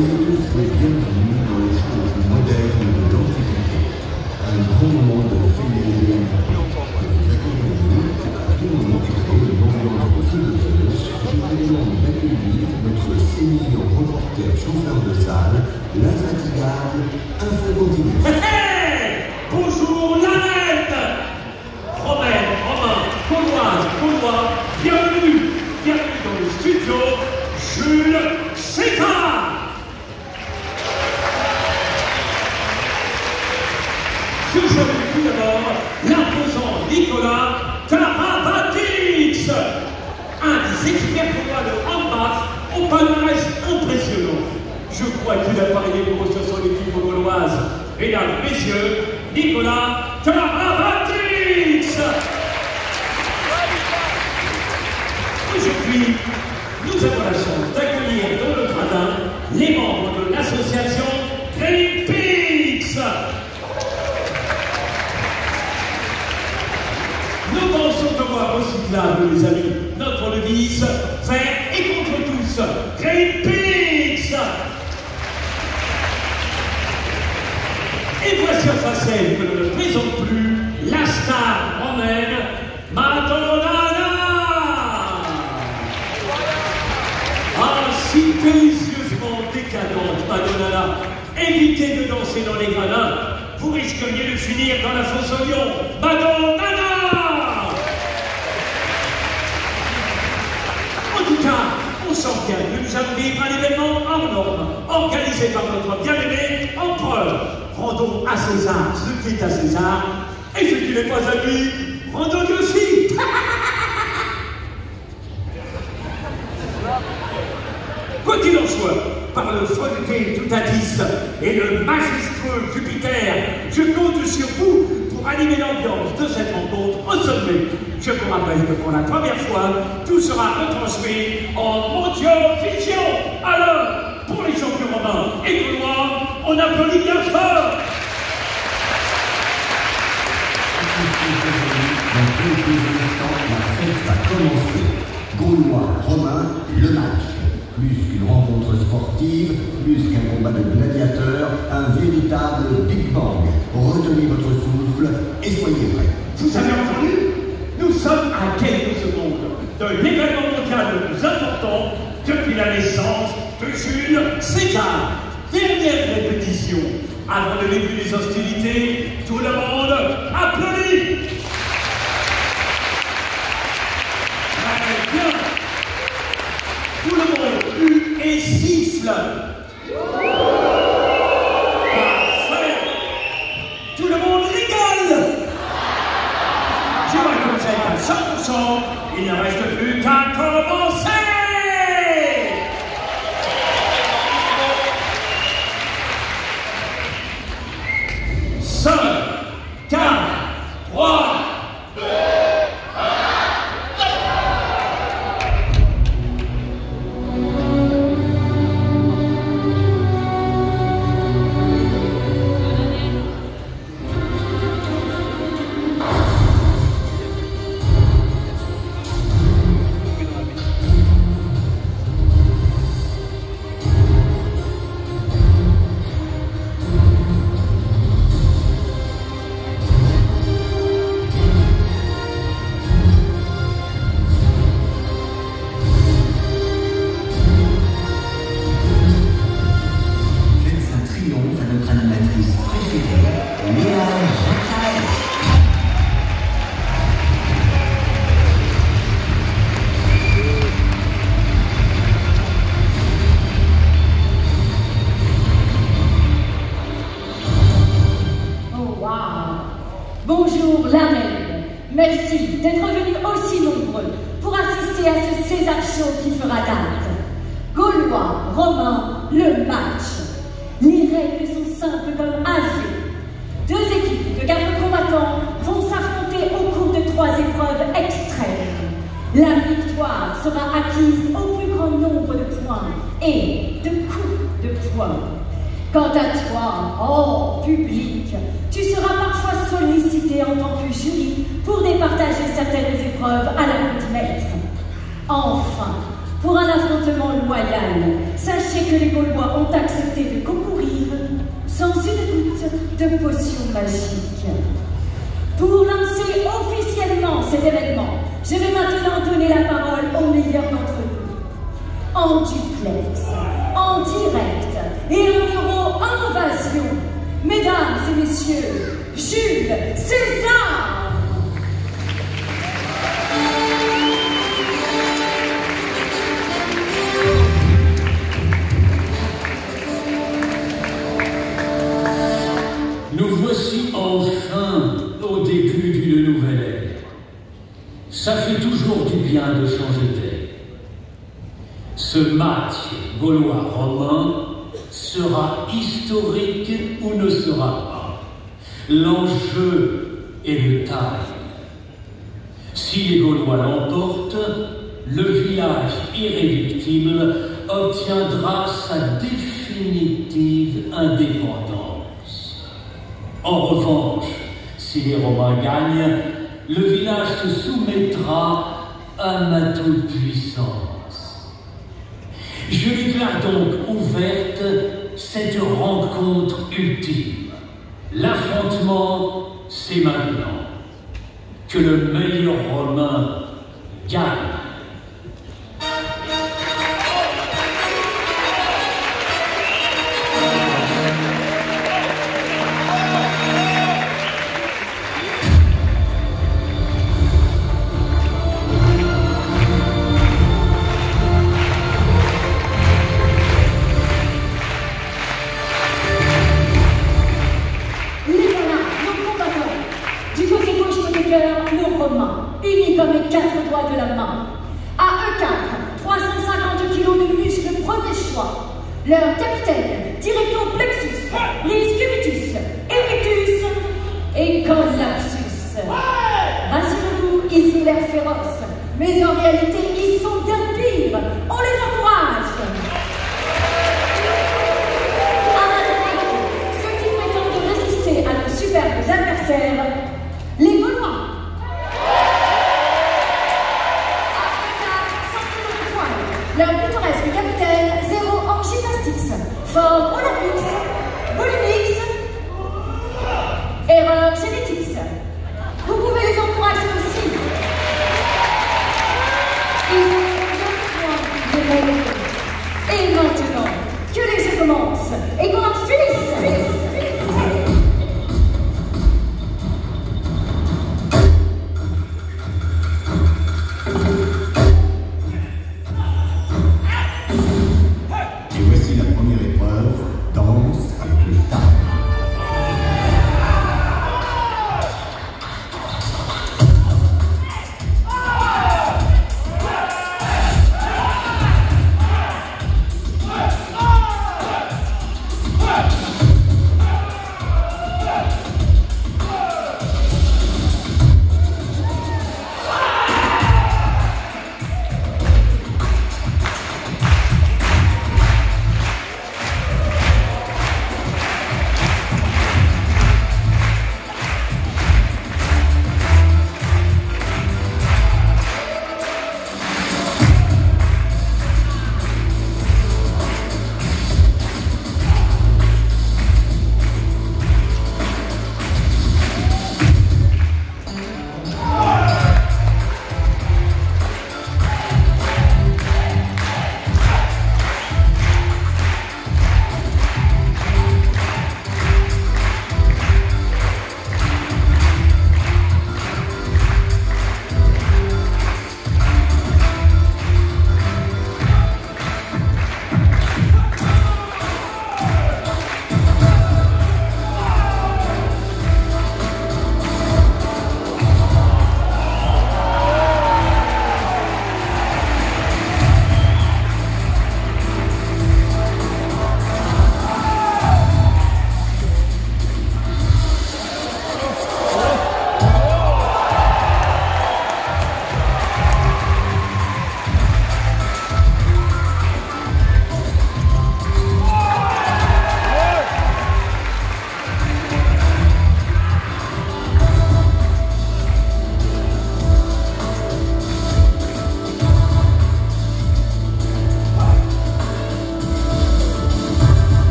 Soyez tous les bienvenus dans les champs les plus modernes de l'Antiquité. Un grand moment de féminité que vous accompagnez à tout moment créer une ambiance aussi heureuse. Je vous demande d'accueillir notre senior reporter chauffeur de salle, l'infatigable Infocontinus. Bonjour Lanette, Romaine, Romain, Gauloise, Gaulois, bienvenue dans le studio Jules César. Je salue tout d'abord l'imposant Nicolas Karabatix, un des experts pour de handball au palmarès impressionnant. Je crois qu'il a parié pour ce sont l'équipe gauloise. Mesdames, messieurs, Nicolas Karabatix. Aujourd'hui, nous avons la chance d'accueillir dans le gradin les membres de l'association Greenpeace. Nous pensons devoir recyclable, les amis. Notre devise, faire et contre tous. Greenpeace. Et voici en facette que ne le présente plus la star romaine Madonna. Ah, si délicieusement décadente Madonna. Évitez de danser dans les gradins. Vous risqueriez de finir dans la fosse au lion. Madonna. En tout cas, on sent bien que nous allons vivre un événement hors norme, organisé par notre bien-aimé empereur. Rendons à César ce qui est à César, et ce qui n'est pas à lui, rendons-lui aussi. Quoi qu'il en soit, par le folleté tout à 10 et le majestueux Jupiter, je compte sur vous pour animer l'ambiance de cette rencontre au sommet. Je vous rappelle que pour la première fois, tout sera retransmis en audio-vision. Alors, pour les champions romains et gaulois, on applaudit bien fort. Dans quelques instants, la fête va commencer. Gaulois, Romains, le match. Plus qu'une rencontre sportive, plus qu'un combat de gladiateurs, un véritable Big Bang. Retenez votre souffle et soyez prêts. Vous avez entendu? Nous sommes à quelques secondes de l'événement mondial le plus important depuis la naissance de Jules César. Dernière répétition. Avant le début des hostilités, tout le monde applaudit. Très bien. Tout le monde hue et siffle. Parfait. Tout le monde rigole. Je vois que vous êtes à 100%. Il ne reste plus qu'à commencer. 5, 4, 3, 2, Enfin, pour un affrontement loyal. Sachez que les Gaulois ont accepté de concourir sans une goutte de potion magique. Pour lancer officiellement cet événement, je vais maintenant donner la parole aux meilleurs d'entre nous. En duplex, en direct et en euro-invasion, mesdames et messieurs, Jules César! Nous voici enfin au début d'une nouvelle ère. Ça fait toujours du bien de changer d'air. Ce match gaulois-romain sera historique ou ne sera pas. L'enjeu est de taille. Si les Gaulois l'emportent, le village irréductible obtiendra sa définitive indépendance. En revanche, si les Romains gagnent, le village se soumettra à ma toute-puissance. Je déclare donc ouverte cette rencontre ultime. L'affrontement, c'est maintenant. Que le meilleur Romain gagne. Le Romain, unis comme les 4 doigts de la main. À E4, 350 kilos de muscles premier choix. Leur capitaine, Directo Plexus, Lis Cubitus, Evictus et Collapsus. Rassurez-vous, ils ont l'air féroces, mais en réalité, ils sont bien pires. On les encourage. Ceux qui prétendent résister à nos superbes adversaires, les Gaulois. Leur pittoresque capitaine, 0 en gymnastics, fort Olympix, Volumix, erreur génétique. Vous pouvez les encourager aussi. Ils ont besoin de rêver. Et maintenant, que les jeux commencent et qu'on en finisse.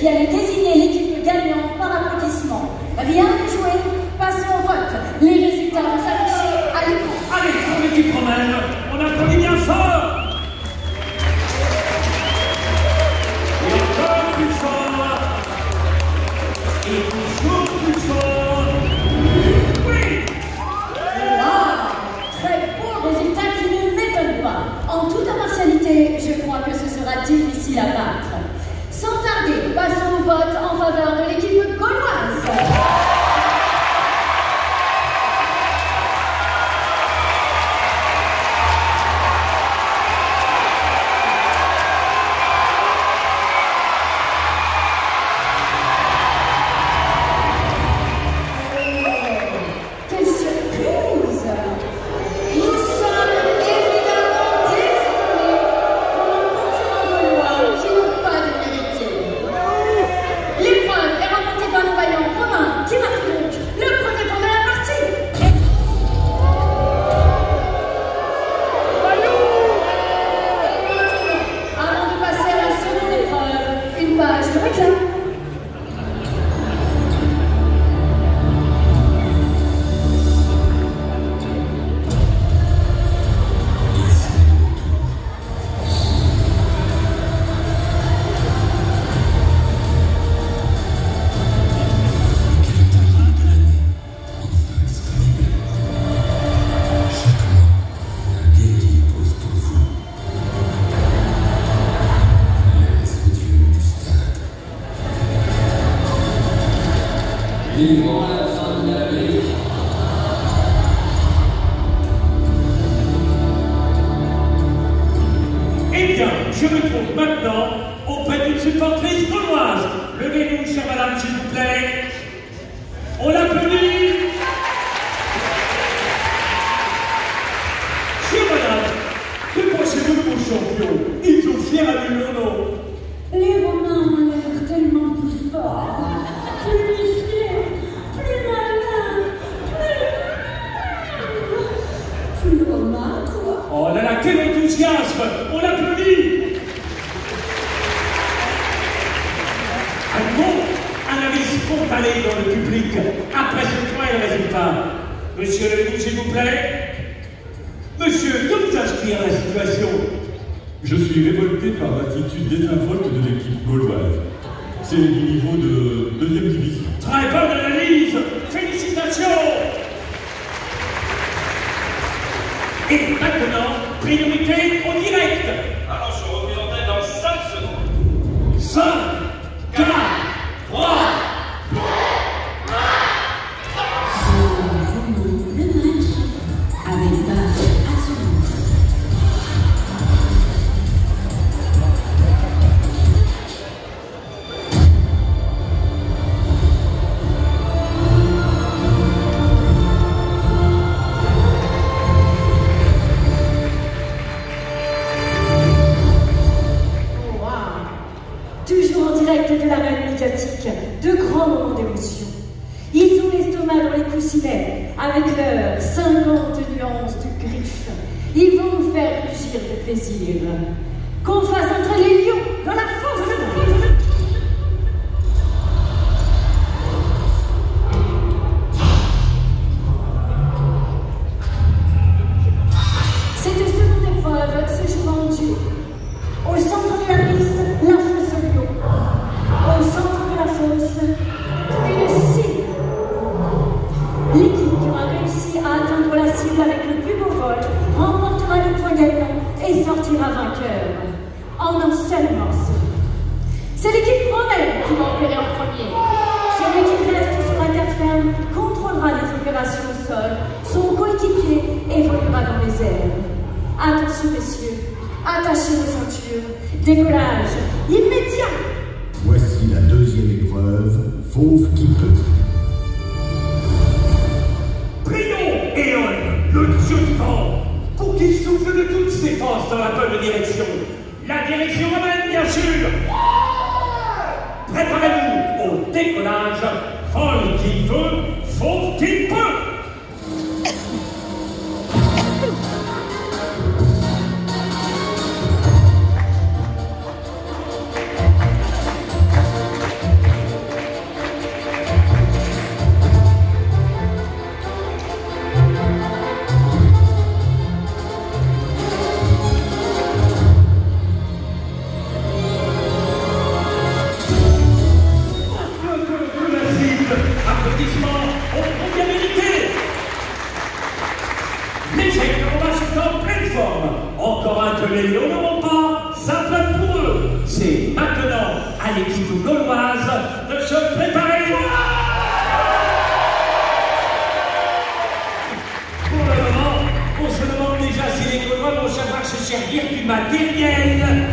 qui allait désigner l'équipe gagnante par applaudissement. Rien n'est joué, passons au vote. Les résultats vont s'afficher à l'écran. Allez, pour l'équipe romaine, on applaudit bien fort. Et encore plus fort. Et toujours plus fort. Oui. Très beau résultat qui ne m'étonne pas. En toute impartialité, je crois que ce sera difficile à battre. Sans tarder, passons au vote en faveur de l'équipe gauloise. Eh bien, je me trouve maintenant auprès d'une supportrice gauloise. Levez-vous, chère madame, s'il vous plaît. On l'applaudit. Chère madame, que pensez-vous de vos champions? Ils ont fiers à l'Ulono. Les Romains ont l'air tellement plus forts, plus musclés, plus malins, plus romains, quoi. Oh là là, quel enthousiasme! On l'applaudit! Un avis spontané dans le public après ce point et résultat. Monsieur Ledoux, s'il vous plaît. Monsieur, que vous inspire la situation? Je suis révolté par l'attitude désinvolte de l'équipe gauloise. C'est du niveau de 2e division. Très bonne analyse! Félicitations! Et maintenant, priorité au direct. Alors je reviendrai dans 5 secondes. 5, 4, 3. Toujours en direct de l'arène médiatique, de grands moments d'émotion. Ils ont l'estomac dans les coussinets, avec leurs 50 nuances de griffes. Ils vont nous faire rugir de plaisir. Qu'on fasse entrer les lions dans la fosse. Cette seconde épreuve se joue en duo. Au centre de la piste, la fosse au lion. Au centre de la fosse, une cible. L'équipe qui aura réussi à atteindre la cible avec le plus beau vol remportera le point gagnant et sortira vainqueur en un seul morceau. C'est l'équipe romaine qui va opérer en premier. Celui qui reste sur la terre ferme contrôlera les opérations au sol. Son coéquipier évoluera dans les airs. Attention messieurs, attachez vos ceintures. Décollage immédiat. Voici la 2e épreuve, fauve qui peut. Prions Éon, le dieu du vent, pour qu'il souffle de toutes ses forces dans la bonne direction. La direction romaine, bien sûr. Préparez-vous au décollage. Vol qui veut, fauve qui peut. gauloises de se préparer. Pour le moment, on se demande déjà si les Gaulois vont savoir se servir du matériel.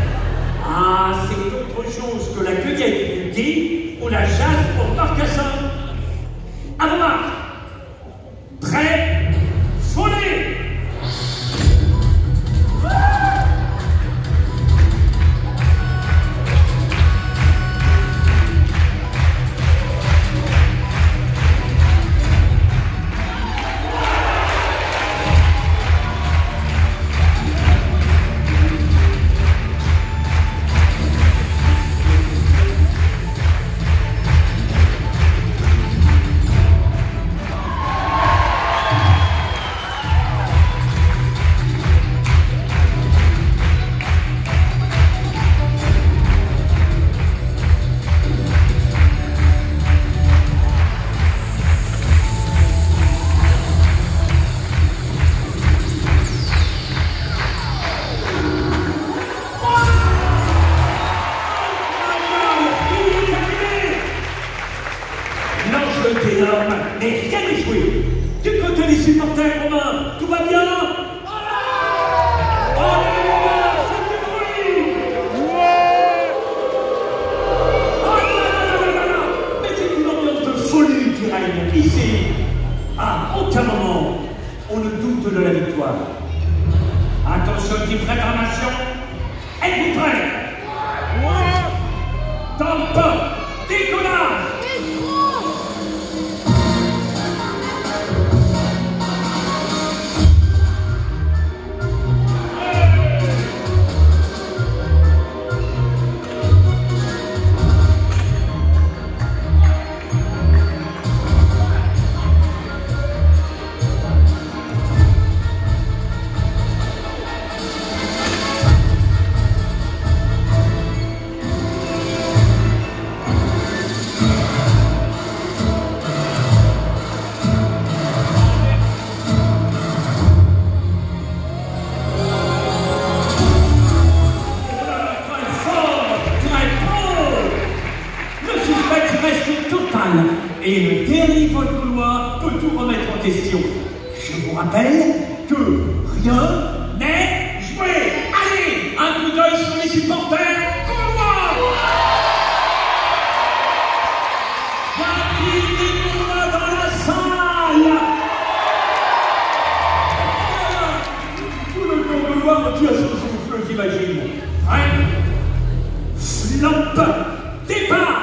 Ah, c'est autre chose que la cueillette du gué ou la chasse au marcassin. À vos marques. Prêt, foulez. Mais rien n'est joué. Du côté des supporters romains, tout va bien? Oh là là, c'est du bruit! Oh là là là! Mais c'est une ambiance de folie qui règne ici. À aucun moment, on ne doute de la victoire. Attention, petite préparation. Êtes-vous prêts? Tempo, décollage! Et le dernier vol gaulois peut tout remettre en question. Je vous rappelle que rien n'est joué. Allez, un coup d'œil sur les supporters gaulois. Y a-t-il des Gaulois dans la salle? Tout le camp gaulois a tué à son souffle, j'imagine. Hein? Flop, départ.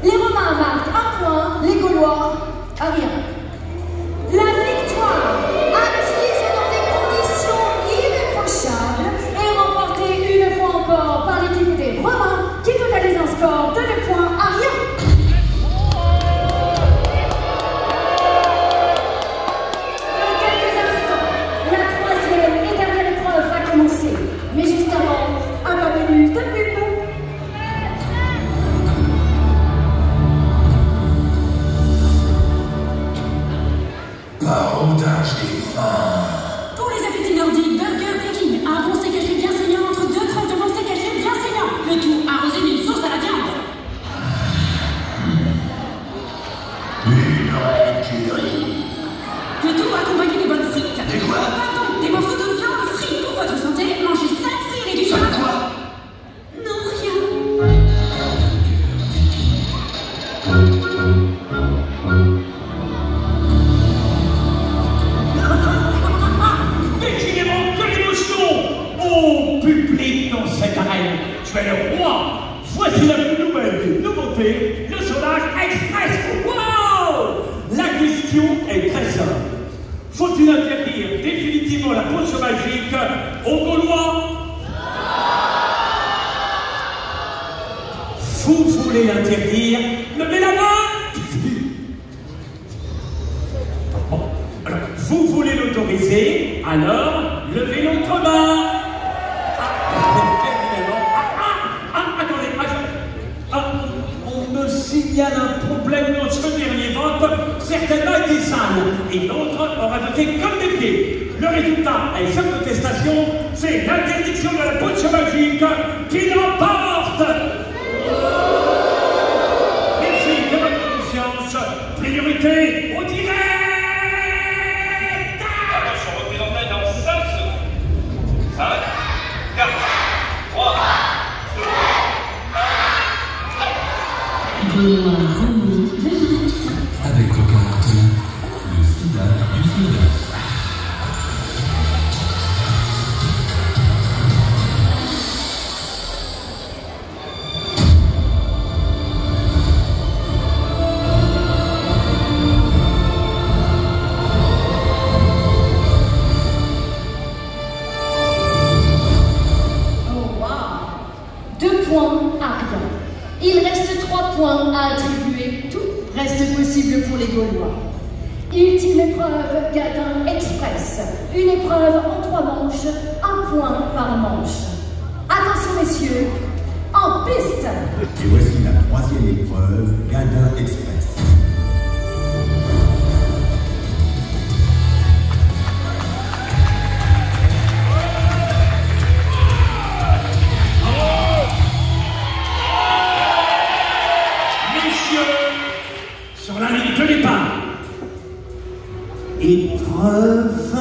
Les Romains marquent un point, les Gaulois à rien. La victoire, acquise dans des conditions irréprochables, est remportée une fois encore par l'équipe des Romains qui totalise un score de 2 points à rien. Dans quelques instants, la troisième et dernière épreuve va commencer. Mais juste avant, un pas bonus de pub. Barodage des fins. Pour les appétits nordiques, Burger Viking, un bon steak haché bien saignant entre 2,30 € règne, tu es le roi. Voici la plus nouvelle des nouveautés, le soudage express. Wow! La question est très simple. Faut-il interdire définitivement la potion magique aux Gaulois? Vous voulez l'interdire? Levez la main! Bon, alors, vous voulez l'autoriser? Alors, levez l'autre main! On me signale un problème dans ce dernier vote. Certaines mains étaient sales et d'autres auraient voté comme des pieds. Le résultat est cette contestation, c'est l'interdiction de la potion magique qui l'emporte. Merci de votre conscience. Priorité au direct. Attention, reprise en tête dans 5 secondes. 5, 4, 3, 2, 1. Avec Roca Martin, le soudage du soudage. Oh wow! 2 points à rien. Il reste 3 points à attribuer. Tout reste possible pour les Gaulois. Ultime épreuve, Gadin Express. Une épreuve en 3 manches, 1 point par manche. Attention messieurs, en piste! Et voici la 3e épreuve, Gadin Express. Sur la ligne de départ. Épreuve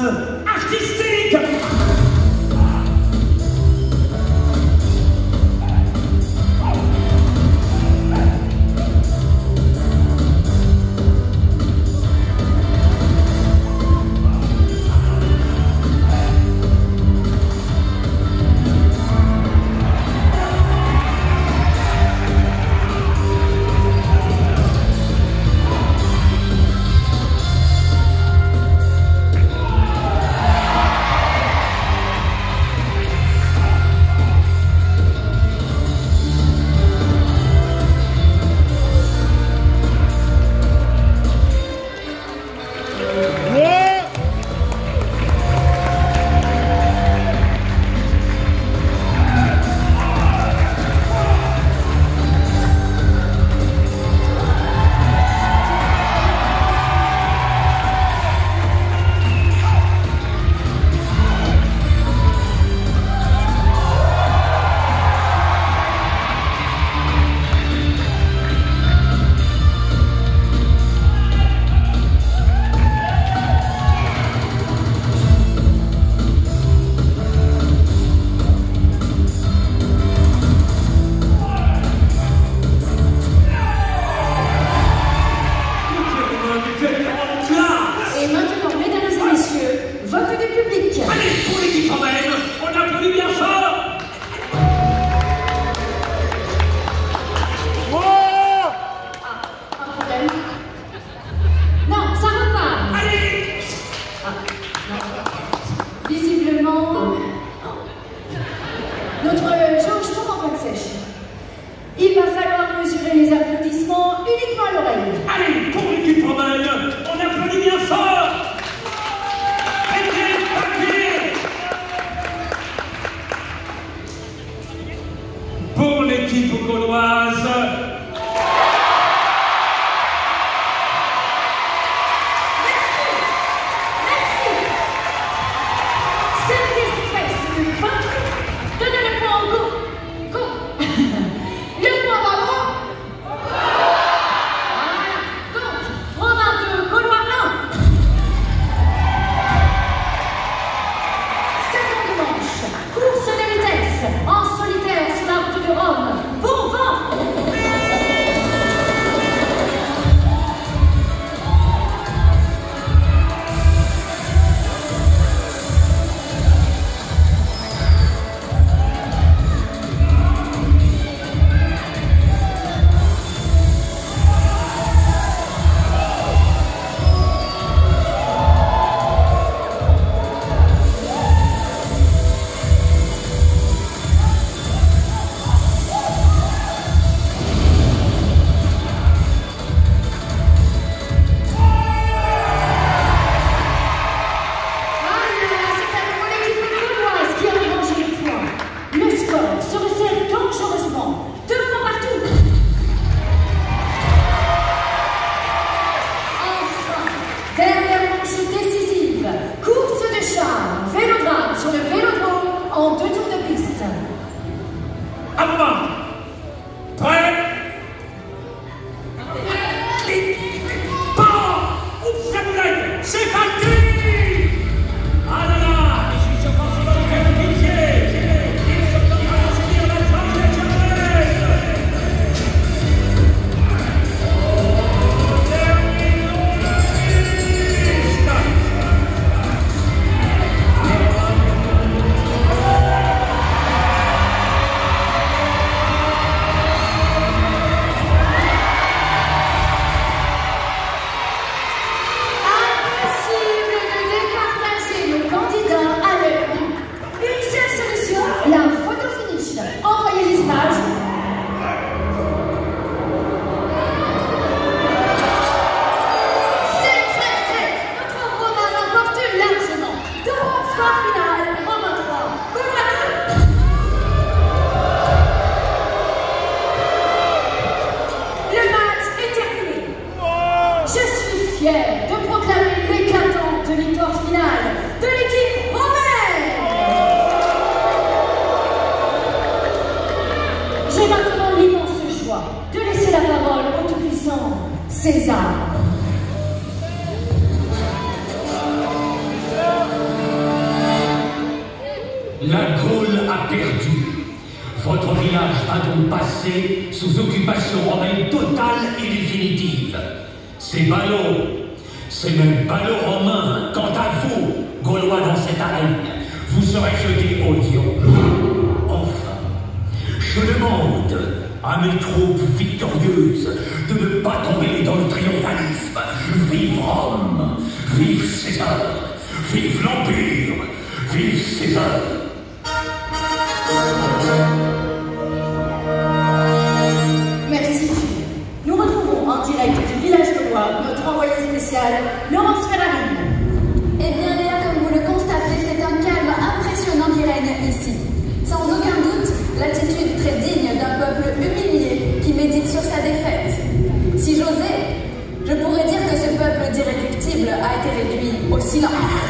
artistique. j'ai maintenant l'immense joie de laisser la parole au tout-puissant César. La Gaule a perdu. Votre village va donc passer sous occupation romaine totale et définitive. C'est ballot. C'est même ballot romain. Quant à vous, Gaulois dans cette arène, vous serez jetés au lion. Enfin, je demande à mes troupes victorieuses de ne pas tomber dans le triomphalisme. Vive Rome, vive César, vive l'Empire, vive César. Merci. Nous retrouvons en direct du village gaulois notre envoyé spécial, Laurence Ferrari. Eh bien, Léa, comme vous le constatez, c'est un calme impressionnant qui règne ici. Sans aucun doute, l'attitude très digne d'un peuple humilié qui médite sur sa défaite. Si j'osais, je pourrais dire que ce peuple d'irréductibles a été réduit au silence.